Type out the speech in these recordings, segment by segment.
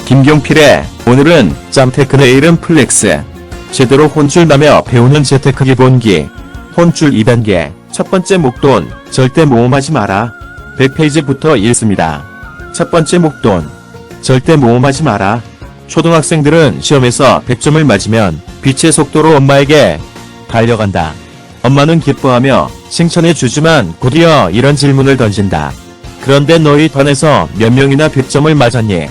김경필의 오늘은 짬테크 내일은 플렉스. 제대로 혼줄 나며 배우는 재테크 기본기. 혼줄 2단계. 첫 번째 목돈, 절대 모험하지 마라. 100페이지부터 읽습니다. 첫 번째 목돈, 절대 모험하지 마라. 초등학생들은 시험에서 100점을 맞으면 빛의 속도로 엄마에게 달려간다. 엄마는 기뻐하며 칭찬해 주지만 곧이어 이런 질문을 던진다. 그런데 너희 반에서 몇 명이나 100점을 맞았니?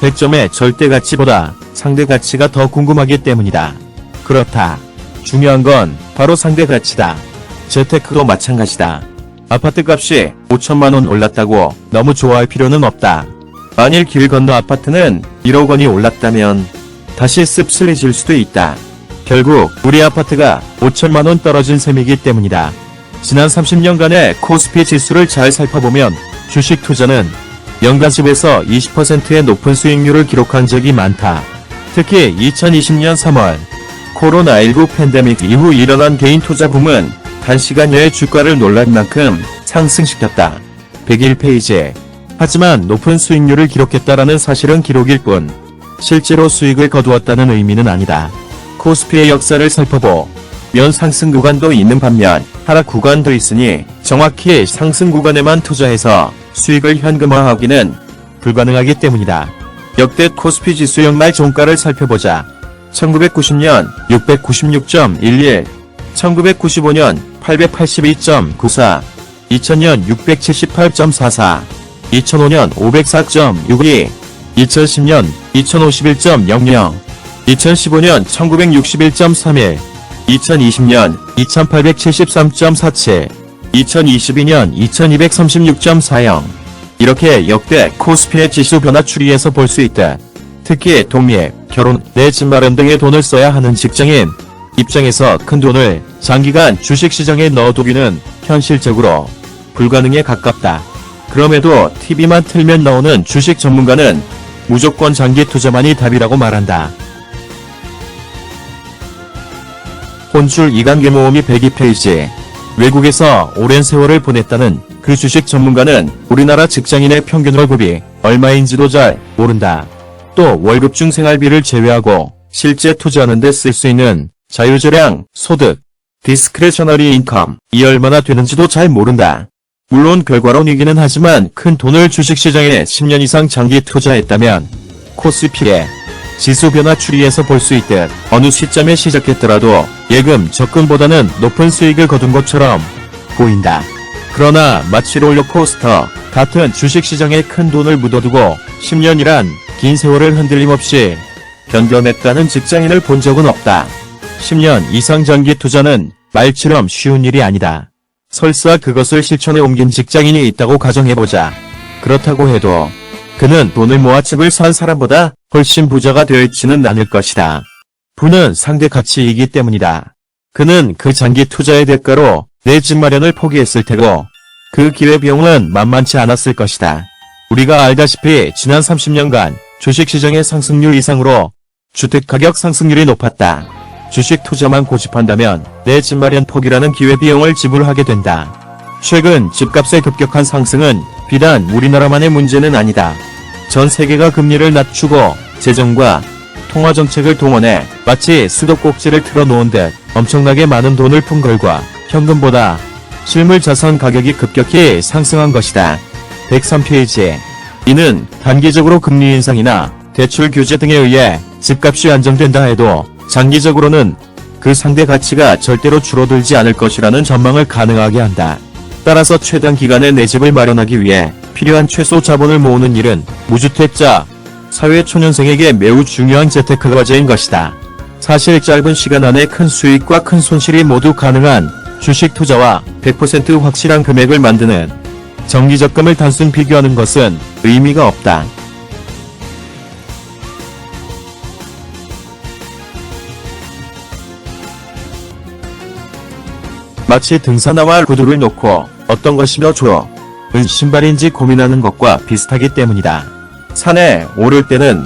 100점의 절대 가치보다 상대 가치가 더 궁금하기 때문이다. 그렇다. 중요한 건 바로 상대 가치다. 재테크도 마찬가지다. 아파트 값이 5천만 원 올랐다고 너무 좋아할 필요는 없다. 만일 길 건너 아파트는 1억 원이 올랐다면 다시 씁쓸해질 수도 있다. 결국 우리 아파트가 5천만 원 떨어진 셈이기 때문이다. 지난 30년간의 코스피 지수를 잘 살펴보면 주식 투자는 연간 10에서 20%의 높은 수익률을 기록한 적이 많다. 특히 2020년 3월 코로나19 팬데믹 이후 일어난 개인 투자 붐은 단시간여의 주가를 놀랄 만큼 상승시켰다. 101페이지. 하지만 높은 수익률을 기록했다라는 사실은 기록일 뿐 실제로 수익을 거두었다는 의미는 아니다. 코스피의 역사를 살펴보면 상승 구간도 있는 반면 하락 구간도 있으니 정확히 상승 구간에만 투자해서 수익을 현금화하기는 불가능하기 때문이다. 역대 코스피 지수 연말 종가를 살펴보자. 1990년 696.11, 1995년 882.94, 2000년 678.44, 2005년 504.62, 2010년 2051.00, 2015년 1961.31, 2020년 2873.47, 2022년 2236.40. 이렇게 역대 코스피의 지수 변화 추이에서 볼 수 있다. 특히 독립, 결혼, 내 집 마련 등에 돈을 써야 하는 직장인 입장에서 큰 돈을 장기간 주식시장에 넣어두기는 현실적으로 불가능에 가깝다. 그럼에도 TV만 틀면 나오는 주식 전문가는 무조건 장기 투자만이 답이라고 말한다. 혼줄 2단계 모험이 102페이지. 외국에서 오랜 세월을 보냈다는 그 주식 전문가는 우리나라 직장인의 평균 월급이 얼마인지도 잘 모른다. 또 월급 중 생활비를 제외하고 실제 투자하는 데 쓸 수 있는 자유재량 소득, 디스크레셔너리 인컴, 이 얼마나 되는지도 잘 모른다. 물론 결과론이기는 하지만 큰 돈을 주식시장에 10년 이상 장기 투자했다면 코스피의 지수 변화 추이에서 볼 수 있듯 어느 시점에 시작했더라도 예금 적금보다는 높은 수익을 거둔 것처럼 보인다. 그러나 마치 롤러코스터 같은 주식시장에 큰 돈을 묻어두고 10년이란 긴 세월을 흔들림 없이 견뎌냈다는 직장인을 본 적은 없다. 10년 이상 장기 투자는 말처럼 쉬운 일이 아니다. 설사 그것을 실천에 옮긴 직장인이 있다고 가정해보자. 그렇다고 해도 그는 돈을 모아 집을 산 사람보다 훨씬 부자가 되어 있지는 않을 것이다. 부는 상대 가치이기 때문이다. 그는 그 장기 투자의 대가로 내 집 마련을 포기했을 테고 그 기회비용은 만만치 않았을 것이다. 우리가 알다시피 지난 30년간 주식시장의 상승률 이상으로 주택가격 상승률이 높았다. 주식 투자만 고집한다면 내 집 마련 포기라는 기회비용을 지불하게 된다. 최근 집값의 급격한 상승은 비단 우리나라만의 문제는 아니다. 전 세계가 금리를 낮추고 재정과 통화정책을 동원해 마치 수도꼭지를 틀어놓은 듯 엄청나게 많은 돈을 푼 결과 현금보다 실물 자산 가격이 급격히 상승한 것이다. 103페이지. 이는 단기적으로 금리 인상이나 대출 규제 등에 의해 집값이 안정된다 해도 장기적으로는 그 상대 가치가 절대로 줄어들지 않을 것이라는 전망을 가능하게 한다. 따라서 최단 기간에 내 집을 마련하기 위해 필요한 최소 자본을 모으는 일은 무주택자, 사회초년생에게 매우 중요한 재테크 과제인 것이다. 사실 짧은 시간 안에 큰 수익과 큰 손실이 모두 가능한 주식 투자와 100% 확실한 금액을 만드는 정기적금을 단순 비교하는 것은 의미가 없다. 마치 등산화와 구두를 놓고 어떤 것이 더 좋은 신발인지 고민하는 것과 비슷하기 때문이다. 산에 오를 때는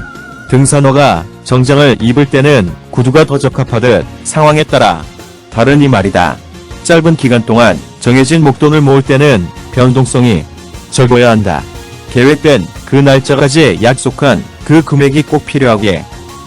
등산화가, 정장을 입을 때는 구두가 더 적합하듯 상황에 따라 다르니 말이다. 짧은 기간 동안 정해진 목돈을 모을 때는 변동성이 적어야 한다. 계획된 그 날짜까지 약속한 그 금액이 꼭 필요하기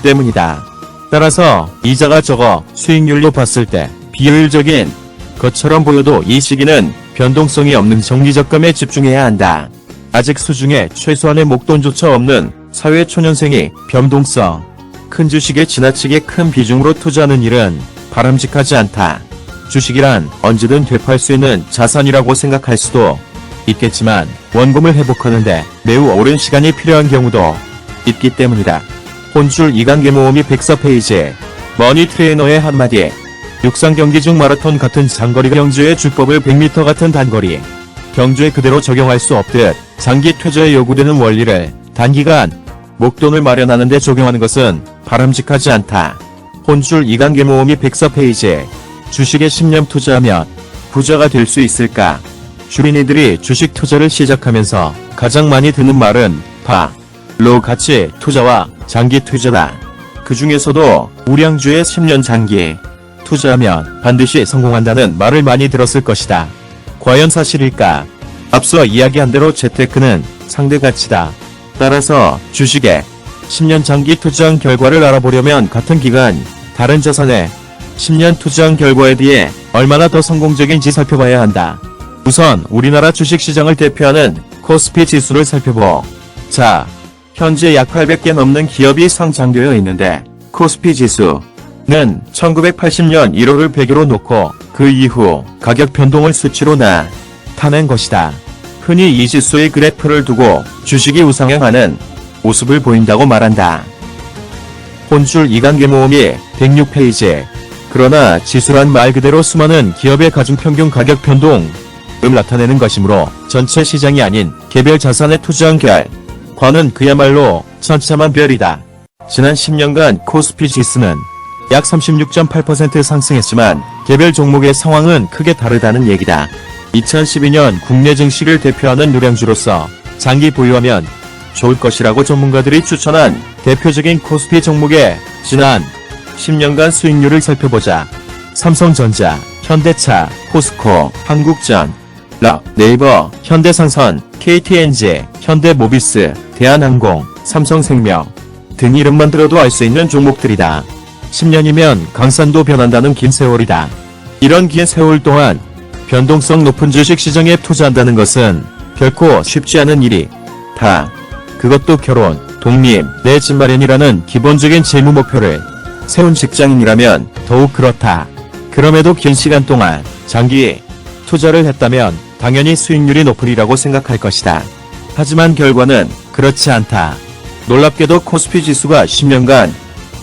때문이다. 따라서 이자가 적어 수익률로 봤을 때 비효율적인 것처럼 보여도 이 시기는 변동성이 없는 정기적금에 집중해야 한다. 아직 수중에 최소한의 목돈조차 없는 사회 초년생이 변동성 큰 주식에 지나치게 큰 비중으로 투자하는 일은 바람직하지 않다. 주식이란 언제든 되팔 수 있는 자산이라고 생각할 수도 있겠지만 원금을 회복하는데 매우 오랜 시간이 필요한 경우도 있기 때문이다. 혼줄 이관계 모음이 104페이지 머니 트레이너의 한마디 육상 경기 중 마라톤 같은 장거리 경주의 주법을 100m 같은 단거리 경주에 그대로 적용할 수 없듯 장기 투자에 요구되는 원리를 단기간 목돈을 마련하는 데 적용하는 것은 바람직하지 않다. 혼줄 이관계 모음이 104페이지 주식에 10년 투자하면 부자가 될 수 있을까? 주린이들이 주식 투자를 시작하면서 가장 많이 듣는 말은 로 가치 투자와 장기 투자다. 그 중에서도 우량주에 10년 장기 투자하면 반드시 성공한다는 말을 많이 들었을 것이다. 과연 사실일까? 앞서 이야기한 대로 재테크는 상대 가치다. 따라서 주식에 10년 장기 투자한 결과를 알아보려면 같은 기간 다른 자산에 10년 투자한 결과에 비해 얼마나 더 성공적인지 살펴봐야 한다. 우선 우리나라 주식시장을 대표하는 코스피 지수를 살펴보자. 현재 약 800개 넘는 기업이 상장되어 있는데 코스피 지수는 1980년 1월을 배경으로 놓고 그 이후 가격 변동을 수치로 나타낸 것이다. 흔히 이 지수의 그래프를 두고 주식이 우상향하는 모습을 보인다고 말한다. 혼줄 이관계 모음이 106페이지 그러나 지수란 말 그대로 수많은 기업의 가중평균 가격 변동을 나타내는 것이므로 전체 시장이 아닌 개별 자산에 투자한 결과는 그야말로 천차만별이다. 지난 10년간 코스피 지수는 약 36.8% 상승했지만 개별 종목의 상황은 크게 다르다는 얘기다. 2012년 국내 증시를 대표하는 우량주로서 장기 보유하면 좋을 것이라고 전문가들이 추천한 대표적인 코스피 종목의 지난 10년간 수익률을 살펴보자. 삼성전자, 현대차, 포스코, 한국전, 네이버, 현대상선, KTNG, 현대모비스, 대한항공, 삼성생명 등 이름만 들어도 알 수 있는 종목들이다. 10년이면 강산도 변한다는 긴 세월이다. 이런 긴 세월 동안 변동성 높은 주식시장에 투자한다는 것은 결코 쉽지 않은 일이다. 그것도 결혼, 독립, 내 집 마련이라는 기본적인 재무 목표를 세운 직장인이라면 더욱 그렇다. 그럼에도 긴 시간 동안 장기 투자를 했다면 당연히 수익률이 높으리라고 생각할 것이다. 하지만 결과는 그렇지 않다. 놀랍게도 코스피 지수가 10년간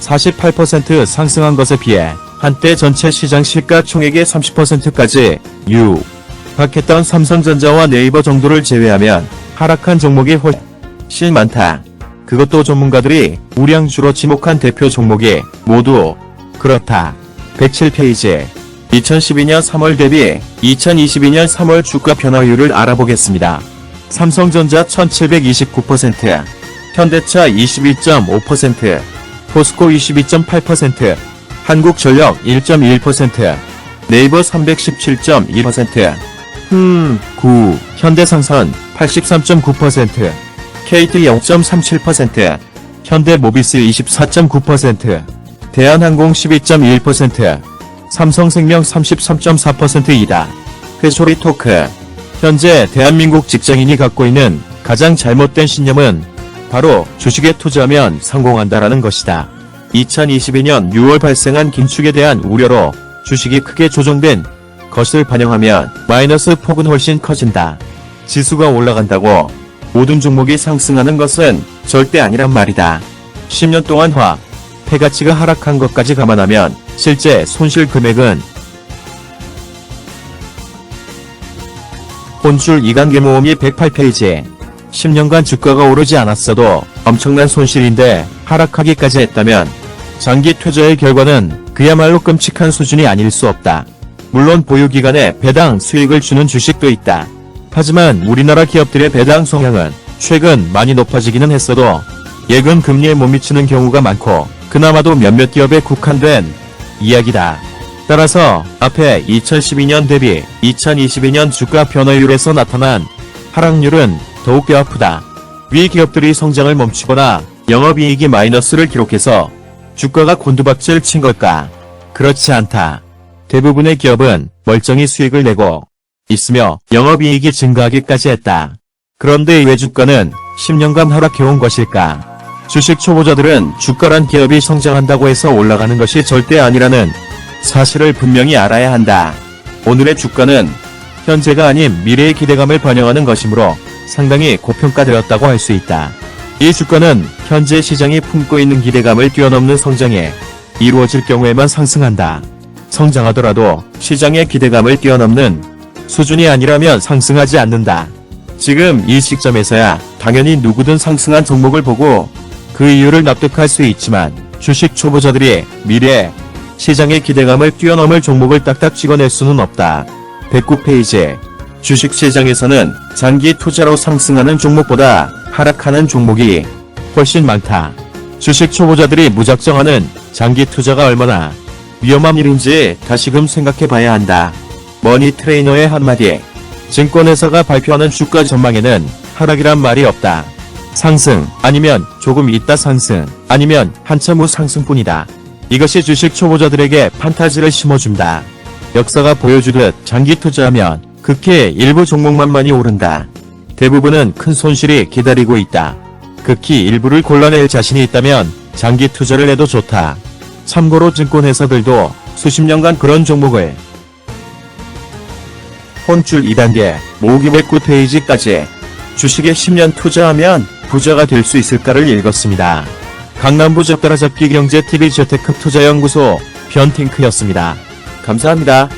48% 상승한 것에 비해 한때 전체 시장 시가총액의 30%까지 유박했던 삼성전자와 네이버 정도를 제외하면 하락한 종목이 훨씬 많다. 그것도 전문가들이 우량주로 지목한 대표 종목이 모두 그렇다. 107페이지 2012년 3월 대비 2022년 3월 주가 변화율을 알아보겠습니다. 삼성전자 1729%, 현대차 22.5%, 포스코 22.8%, 한국전력 1.1%, 네이버 317.1%, 현대상선 83.9%, KT 0.37%, 현대모비스 24.9%, 대한항공 12.1%, 삼성생명 33.4%이다. 회초리 토크. 현재 대한민국 직장인이 갖고 있는 가장 잘못된 신념은 바로 주식에 투자하면 성공한다라는 것이다. 2022년 6월 발생한 긴축에 대한 우려로 주식이 크게 조정된 것을 반영하면 마이너스 폭은 훨씬 커진다. 지수가 올라간다고 모든 종목이 상승하는 것은 절대 아니란 말이다. 10년 동안 화폐 가치가 하락한 것까지 감안하면 실제 손실 금액은 혼줄 이관계 모음이 108페이지 10년간 주가가 오르지 않았어도 엄청난 손실인데 하락하기까지 했다면 장기 투자의 결과는 그야말로 끔찍한 수준이 아닐 수 없다. 물론 보유기간에 배당 수익을 주는 주식도 있다. 하지만 우리나라 기업들의 배당 성향은 최근 많이 높아지기는 했어도 예금 금리에 못 미치는 경우가 많고 그나마도 몇몇 기업에 국한된 이야기다. 따라서 앞에 2012년 대비 2022년 주가 변화율에서 나타난 하락률은 더욱 뼈아프다. 위 기업들이 성장을 멈추거나 영업이익이 마이너스를 기록해서 주가가 곤두박질 친 걸까? 그렇지 않다. 대부분의 기업은 멀쩡히 수익을 내고 있으며 영업이익이 증가하기까지 했다. 그런데 왜 주가는 10년간 하락해온 것일까? 주식 초보자들은 주가란 기업이 성장한다고 해서 올라가는 것이 절대 아니라는 사실을 분명히 알아야 한다. 오늘의 주가는 현재가 아닌 미래의 기대감을 반영하는 것이므로 상당히 고평가되었다고 할 수 있다. 이 주가는 현재 시장이 품고 있는 기대감을 뛰어넘는 성장에 이루어질 경우에만 상승한다. 성장하더라도 시장의 기대감을 뛰어넘는 수준이 아니라면 상승하지 않는다. 지금 이 시점에서야 당연히 누구든 상승한 종목을 보고 그 이유를 납득할 수 있지만 주식 초보자들이 미래 시장의 기대감을 뛰어넘을 종목을 딱딱 찍어낼 수는 없다. 109페이지 주식시장에서는 장기 투자로 상승하는 종목보다 하락하는 종목이 훨씬 많다. 주식 초보자들이 무작정하는 장기 투자가 얼마나 위험한 일인지 다시금 생각해봐야 한다. 머니 트레이너의 한마디. 증권회사가 발표하는 주가 전망에는 하락이란 말이 없다. 상승, 아니면 조금 있다 상승, 아니면 한참 후 상승뿐이다. 이것이 주식 초보자들에게 판타지를 심어준다. 역사가 보여주듯 장기 투자하면 극히 일부 종목만 많이 오른다. 대부분은 큰 손실이 기다리고 있다. 극히 일부를 골라낼 자신이 있다면 장기 투자를 해도 좋다. 참고로 증권회사들도 수십 년간 그런 종목을 혼줄 2단계 모으기 109페이지까지 주식에 10년 투자하면 부자가 될 수 있을까를 읽었습니다. 강남부 적다라잡기 경제TV 재테크 투자연구소 변팅크였습니다. 감사합니다.